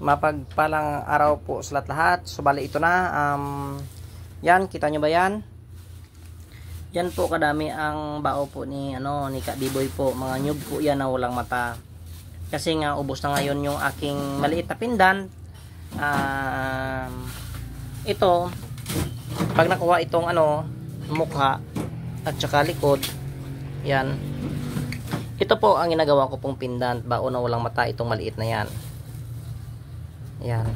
Mapagpalang araw po sa lahat. So bali ito na. Yan, kita nyo ba yan? Yan po kadami ang bao po ni ni Kabiboy po. Mga nyug po yan na walang mata. Kasi nga ubos na ngayon yung aking maliit na pindan. Ito pag nakuha itong mukha at saka likod, yan. Ito po ang ginagawa ko pong pendant, bao na walang mata, itong maliit na yan. Yan.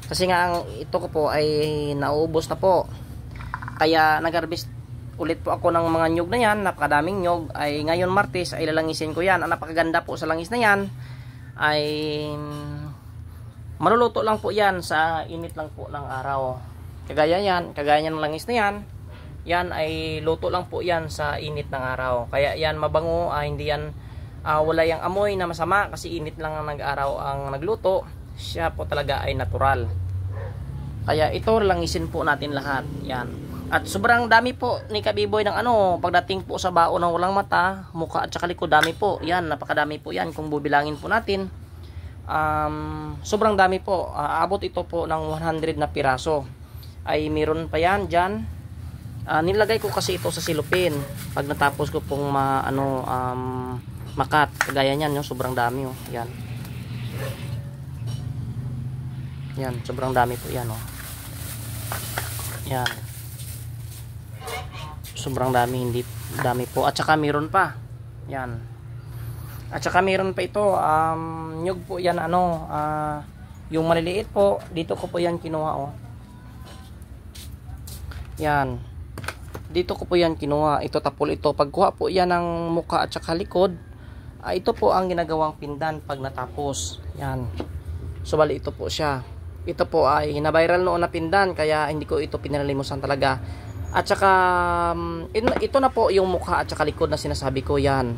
Kasi nga ito ko po ay nauubos na po. Kaya nag-harvest ulit po ako ng mga nyug na yan, napakadaming nyug. Ay ngayon Martes ay lalangisin ko yan. Ang napakaganda po sa langis na yan ay maluluto lang po yan sa init lang po ng araw. Kagaya yan ng langis na yan. Yan ay luto lang po yan sa init ng araw. Kaya yan mabango, hindi yan wala yung amoy na masama kasi init lang ang nag-araw ang nagluto. Siya po talaga ay natural. Kaya ito langisin po natin lahat. Yan. At sobrang dami po ni Kabiboy ng pagdating po sa bao ng walang mata, mukha at saka likod, dami po. Yan, napakadami po yan kung bubilangin po natin. Sobrang dami po. Abot ito po ng 100 na piraso. Ay meron pa yan dyan. Nilagay ko kasi ito sa silupin. Pag natapos ko pong makat, kagaya niyan, sobrang dami Yan. Yan, sobrang dami po yan Yan. Sobrang dami, hindi dami po. At saka meron pa. Yan. At saka meron pa ito, nyug po yan yung maliliit po, dito ko po yan kinuha Yan. Dito ko po yan kinuha. Ito tapol ito. Pagkuha po yan ng mukha at saka likod, ito po ang ginagawang pindan pag natapos. Yan. So bali ito po siya. Ito po ay na-viral noon na pindan, kaya hindi ko ito pinalilimusan talaga. At saka ito na po yung mukha at saka likod na sinasabi ko. Yan.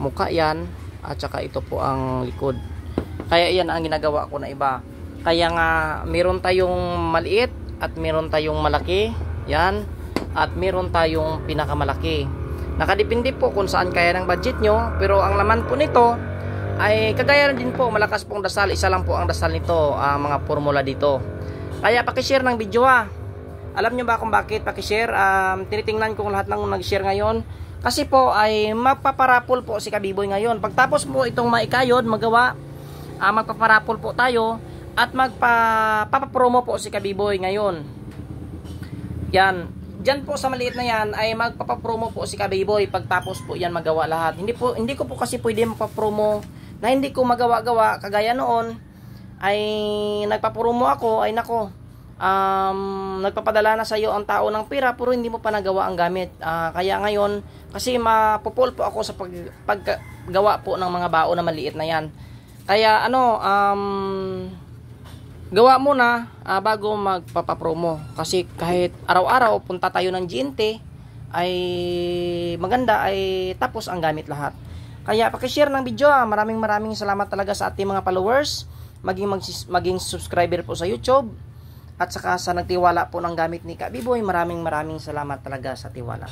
Mukha yan at saka ito po ang likod. Kaya yan ang ginagawa ko na iba. Kaya nga meron tayong maliit at meron tayong malaki. Yan. At meron tayong pinakamalaki. Nakadepende po kung saan kaya ng budget nyo. Pero ang laman po nito ay kagaya din po, malakas pong dasal. Isa lang po ang dasal nito, mga formula dito. Kaya pakishare ng video Alam nyo ba kung bakit pakishare? Tinitingnan ko lahat ng nag-share ngayon. Kasi po ay magpaparapol po si Kabiboy ngayon. Pagtapos po itong maikayod, magawa, magpaparapol po tayo. At magpapapromo po si Kabiboy ngayon. Yan. Diyan po sa maliit na yan ay magpapapromo po si Kabiboy. Pagtapos po yan magawa lahat. Hindi ko po kasi pwede magpapromo na hindi ko magawa-gawa. Kagaya noon ay nagpapromo ako, ay nako, nagpapadala na sa iyo ang tao ng pera pero hindi mo pa nagawa ang gamit. Kaya ngayon kasi mapupol po ako sa paggawa po ng mga bao na maliit na yan. Kaya gawa muna bago magpapapromo. Kasi kahit araw-araw punta tayo ng GNT ay maganda ay tapos ang gamit lahat. Kaya pakishare ng video. Maraming salamat talaga sa ating mga followers. Maging subscriber po sa YouTube. At saka sa nagtiwala po ng gamit ni Kabiboy, maraming salamat talaga sa tiwala.